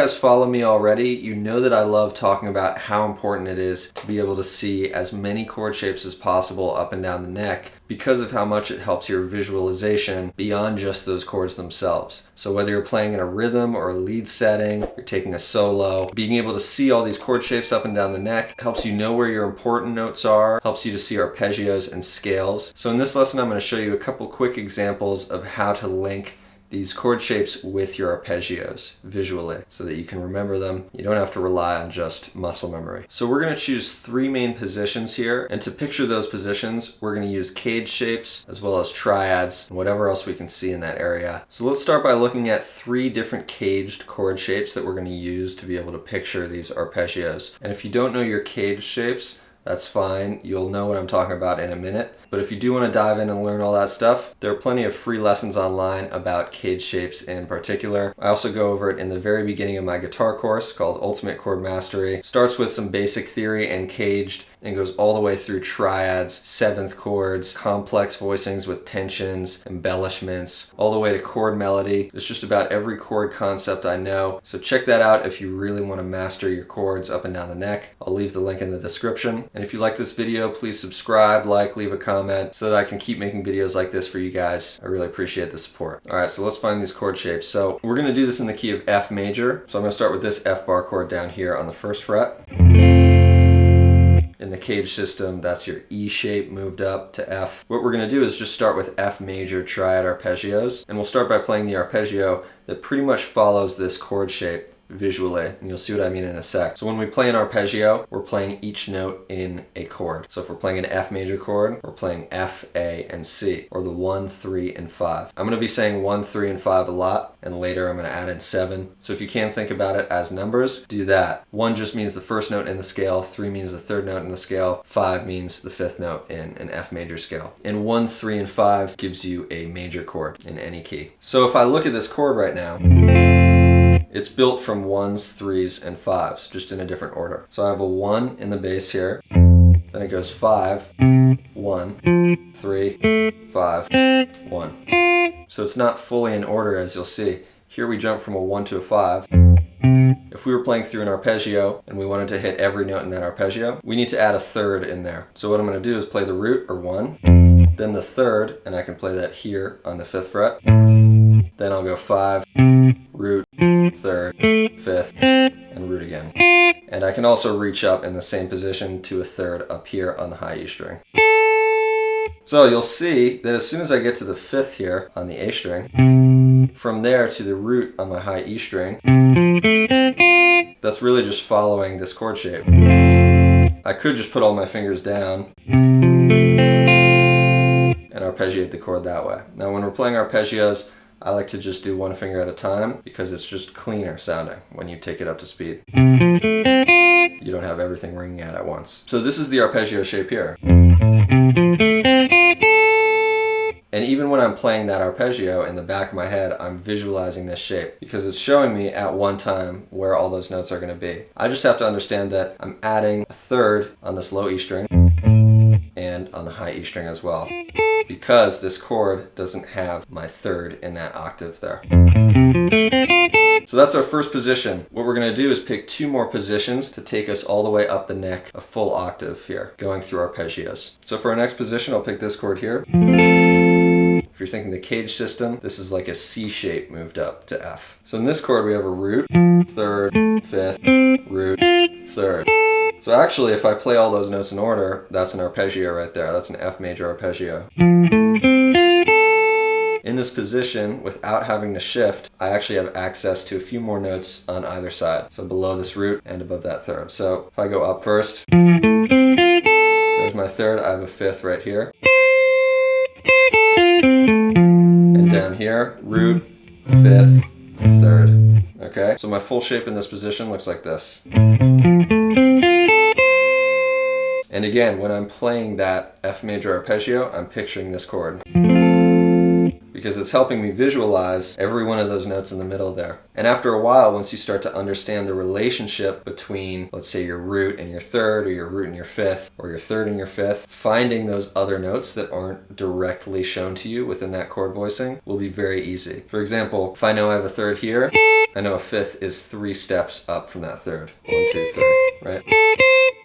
guys follow me already, you know that I love talking about how important it is to be able to see as many chord shapes as possible up and down the neck because of how much it helps your visualization beyond just those chords themselves. So whether you're playing in a rhythm or a lead setting, you're taking a solo, being able to see all these chord shapes up and down the neck helps you know where your important notes are, helps you to see arpeggios and scales. So in this lesson, I'm going to show you a couple quick examples of how to link these chord shapes with your arpeggios visually so that you can remember them. You don't have to rely on just muscle memory. So we're going to choose 3 main positions here, and to picture those positions we're going to use cage shapes as well as triads and whatever else we can see in that area. So let's start by looking at 3 different caged chord shapes that we're going to use to be able to picture these arpeggios. And if you don't know your cage shapes, that's fine. You'll know what I'm talking about in a minute. But if you do want to dive in and learn all that stuff, there are plenty of free lessons online about cage shapes in particular. I also go over it in the very beginning of my guitar course called Ultimate Chord Mastery. Starts with some basic theory and caged and goes all the way through triads, 7th chords, complex voicings with tensions, embellishments, all the way to chord melody. It's just about every chord concept I know. So check that out if you really want to master your chords up and down the neck. I'll leave the link in the description. And if you like this video, please subscribe, like, leave a comment so that I can keep making videos like this for you guys. I really appreciate the support. All right, so let's find these chord shapes. So we're going to do this in the key of F major. So I'm going to start with this F bar chord down here on the 1st fret. In the cage system, that's your E shape moved up to F. What we're going to do is just start with F major triad arpeggios, and we'll start by playing the arpeggio that pretty much follows this chord shape visually, and you'll see what I mean in a sec. So when we play an arpeggio, we're playing each note in a chord. So if we're playing an F major chord, we're playing F, A, and C, or the 1, 3, and 5. I'm going to be saying 1, 3, and 5 a lot, and later I'm going to add in 7. So if you can think about it as numbers, do that. 1 just means the 1st note in the scale, 3 means the 3rd note in the scale, 5 means the 5th note in an F major scale. And 1, 3, and 5 gives you a major chord in any key. So if I look at this chord right now, it's built from 1s, 3s, and 5s, just in a different order. So I have a 1 in the bass here, then it goes 5, 1, 3, 5, 1. So it's not fully in order, as you'll see. Here we jump from a 1 to a 5. If we were playing through an arpeggio and we wanted to hit every note in that arpeggio, we need to add a 3rd in there. So what I'm going to do is play the root, or 1, then the 3rd, and I can play that here on the 5th fret. Then I'll go 5, root, 3rd, 5th, and root again. And I can also reach up in the same position to a 3rd up here on the high E string. So you'll see that as soon as I get to the 5th here on the A string, from there to the root on my high E string, that's really just following this chord shape. I could just put all my fingers down and arpeggiate the chord that way. Now when we're playing arpeggios, I like to just do 1 finger at a time because it's just cleaner sounding when you take it up to speed. You don't have everything ringing out at once. So this is the arpeggio shape here. And even when I'm playing that arpeggio in the back of my head, I'm visualizing this shape because it's showing me at one time where all those notes are going to be. I just have to understand that I'm adding a 3rd on this low E string and on the high E string as well, because this chord doesn't have my 3rd in that octave there. So that's our first position. What we're going to do is pick 2 more positions to take us all the way up the neck, a full octave here, going through arpeggios. So for our next position, I'll pick this chord here. If you're thinking the cage system, this is like a C shape moved up to F. So in this chord, we have a root, 3rd, 5th, root, 3rd. So actually, if I play all those notes in order, that's an arpeggio right there. That's an F major arpeggio. In this position, without having to shift, I actually have access to a few more notes on either side. So below this root and above that 3rd. So if I go up first, there's my 3rd, I have a 5th right here. And down here, root, 5th, 3rd. Okay, so my full shape in this position looks like this. And again, when I'm playing that F major arpeggio, I'm picturing this chord. because it's helping me visualize every one of those notes in the middle there. And after a while, once you start to understand the relationship between, let's say, your root and your third, or your root and your fifth, or your third and your fifth, finding those other notes that aren't directly shown to you within that chord voicing will be very easy. For example, if I know I have a third here, I know a fifth is 3 steps up from that third. 1, 2, 3, right?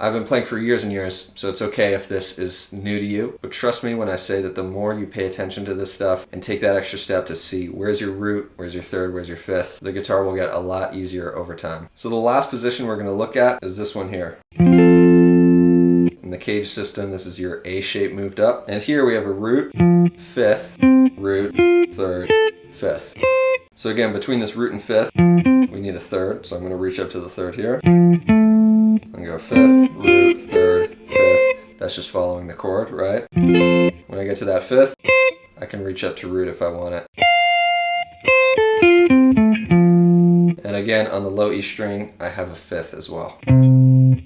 I've been playing for years and years, so it's okay if this is new to you, but trust me when I say that the more you pay attention to this stuff and take that extra step to see where's your root, where's your third, where's your fifth, the guitar will get a lot easier over time. So the last position we're going to look at is this one here. In the cage system, this is your A shape moved up, and here we have a root, fifth, root, third, fifth. So again, between this root and fifth, we need a third, so I'm going to reach up to the third here. And go fifth, root, third, fifth. That's just following the chord, right? When I get to that fifth, I can reach up to root if I want it. And again, on the low E string, I have a fifth as well.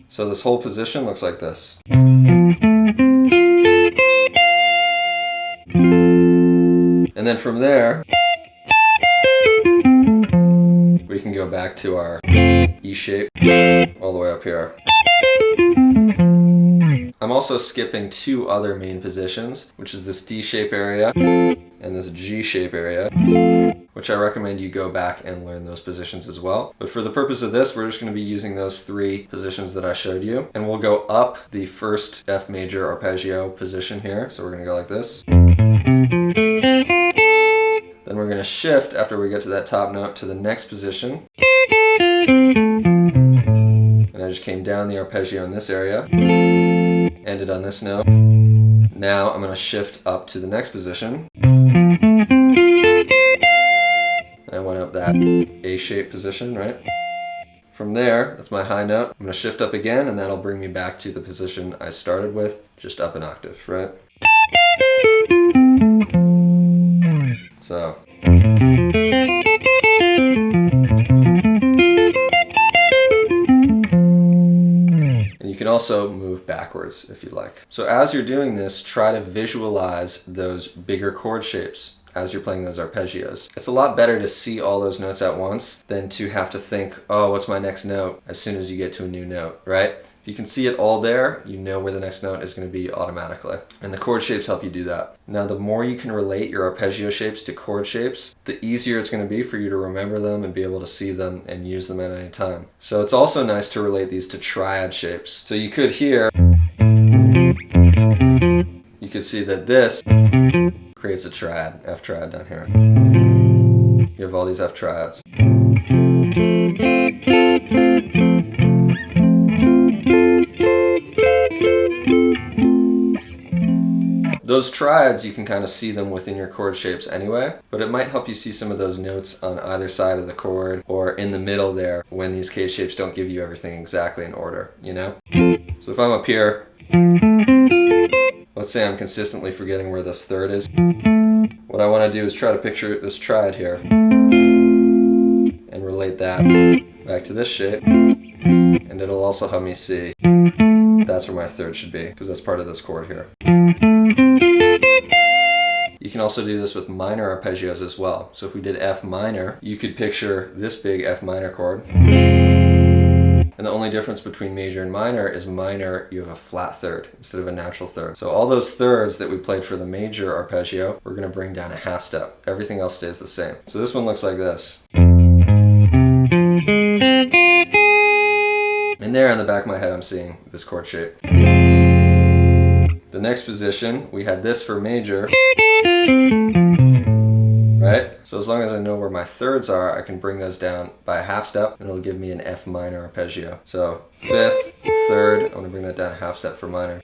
So this whole position looks like this. And then from there, we can go back to our E shape all the way up here. I'm also skipping 2 other main positions, which is this D shape area and this G shape area, which I recommend you go back and learn those positions as well. But for the purpose of this, we're just going to be using those 3 positions that I showed you, and we'll go up the first F major arpeggio position here. So we're going to go like this. Then we're going to shift after we get to that top note to the next position. And I just came down the arpeggio in this area, ended on this note. Now I'm going to shift up to the next position. And I went up that A-shaped position, right? From there, that's my high note. I'm going to shift up again, and that'll bring me back to the position I started with, just up an octave, right? So. And you can also move backwards if you like. So as you're doing this, try to visualize those bigger chord shapes as you're playing those arpeggios. It's a lot better to see all those notes at once than to have to think, oh, what's my next note as soon as you get to a new note, right? If you can see it all there, you know where the next note is going to be automatically. And the chord shapes help you do that. Now, the more you can relate your arpeggio shapes to chord shapes, the easier it's going to be for you to remember them and be able to see them and use them at any time. So it's also nice to relate these to triad shapes. So you could hear, you could see that this creates a triad, F triad down here. You have all these F triads. Those triads, you can kind of see them within your chord shapes anyway, but it might help you see some of those notes on either side of the chord or in the middle there when these case shapes don't give you everything exactly in order, you know? So if I'm up here, let's say I'm consistently forgetting where this third is. What I want to do is try to picture this triad here and relate that back to this shape, and it'll also help me see that's where my third should be, because that's part of this chord here. You can also do this with minor arpeggios as well. So if we did F minor, you could picture this big F minor chord. And the only difference between major and minor is minor, you have a flat third instead of a natural third. So all those thirds that we played for the major arpeggio, we're going to bring down a half step. Everything else stays the same. So this one looks like this. And there in the back of my head, I'm seeing this chord shape. The next position, we had this for major, right? So as long as I know where my thirds are, I can bring those down by a half step, and it'll give me an F minor arpeggio. So fifth, third, I'm going to bring that down a half step for minor.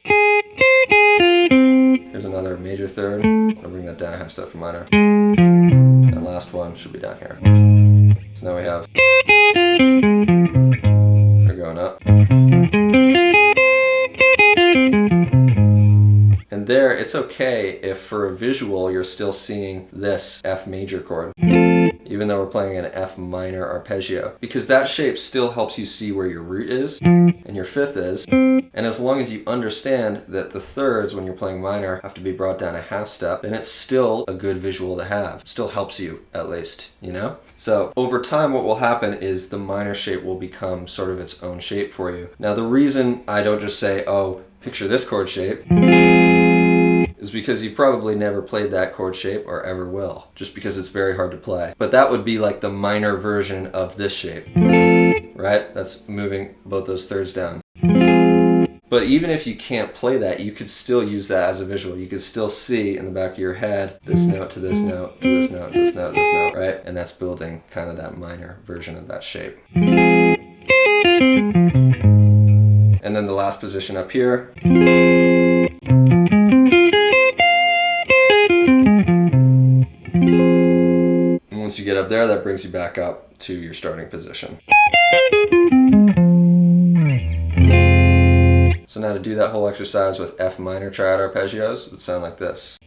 Here's another major third, I'm going to bring that down a half step for minor. And last one should be down here. So now we have, they're going up. And there, it's okay if for a visual you're still seeing this F major chord, even even though we're playing an F minor arpeggio, because that shape still helps you see where your root is and your fifth is. And as long as you understand that the thirds, when you're playing minor, have to be brought down a half step, then it's still a good visual to have. Still helps you, at least, you know? So over time, what will happen is the minor shape will become sort of its own shape for you. Now, the reason I don't just say, oh, picture this chord shape, is because you probably never played that chord shape or ever will, just because it's very hard to play. But that would be like the minor version of this shape, right? That's moving both those thirds down. But even if you can't play that, you could still use that as a visual. You could still see in the back of your head this note to this note to this note, this note, this note, right? And that's building kind of that minor version of that shape. And then the last position up here. And once you get up there, that brings you back up to your starting position. So now to do that whole exercise with F minor triad arpeggios, it would sound like this.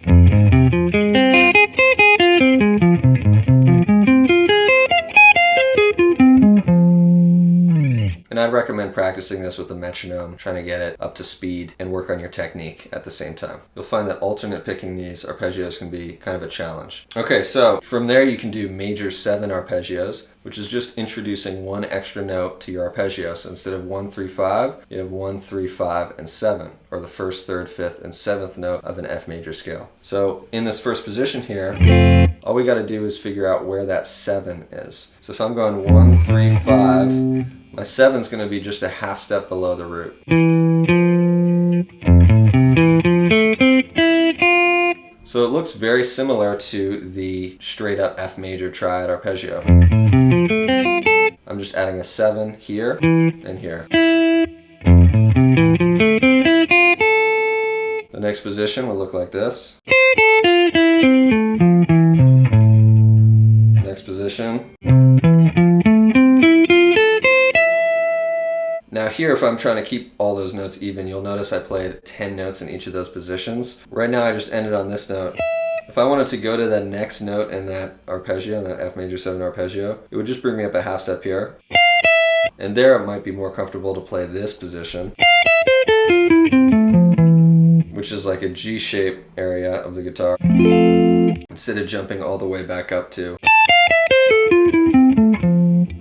And I'd recommend practicing this with a metronome, trying to get it up to speed and work on your technique at the same time. You'll find that alternate picking these arpeggios can be kind of a challenge. Okay, so from there you can do major 7 arpeggios, which is just introducing one extra note to your arpeggio. So instead of 1, 3, 5, you have 1, 3, 5, and 7, or the first, third, fifth, and seventh note of an F major scale. So in this first position here, all we got to do is figure out where that 7 is. So if I'm going 1, 3, 5, my 7 is going to be just a half step below the root. So it looks very similar to the straight up F major triad arpeggio. I'm just adding a 7 here and here. The next position will look like this. Next position. Now here, if I'm trying to keep all those notes even, you'll notice I played 10 notes in each of those positions. Right now I just ended on this note. If I wanted to go to the next note in that arpeggio, in that F major 7 arpeggio, it would just bring me up a half step here. And there it might be more comfortable to play this position, which is like a G shape area of the guitar, instead of jumping all the way back up to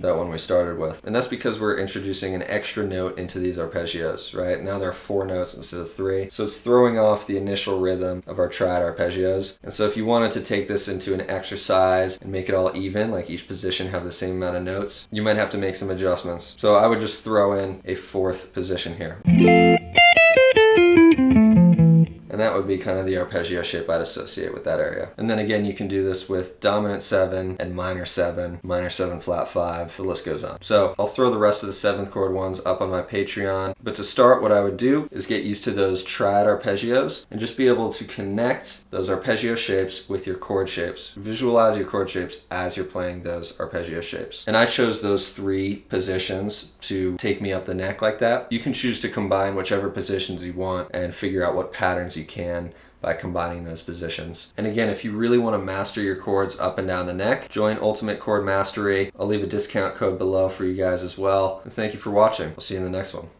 that one we started with. And that's because we're introducing an extra note into these arpeggios, right? Now there are 4 notes instead of 3. So it's throwing off the initial rhythm of our triad arpeggios. And so if you wanted to take this into an exercise and make it all even, like each position have the same amount of notes, you might have to make some adjustments. So I would just throw in a 4th position here. And that would be kind of the arpeggio shape I'd associate with that area. And then again, you can do this with dominant 7 and minor 7 flat 5, the list goes on. So I'll throw the rest of the 7th chord ones up on my Patreon. But to start, what I would do is get used to those triad arpeggios and just be able to connect those arpeggio shapes with your chord shapes. Visualize your chord shapes as you're playing those arpeggio shapes. And I chose those 3 positions to take me up the neck like that. You can choose to combine whichever positions you want and figure out what patterns you can by combining those positions. And again, if you really want to master your chords up and down the neck, join Ultimate Chord Mastery. I'll leave a discount code below for you guys as well. And thank you for watching. I'll see you in the next one.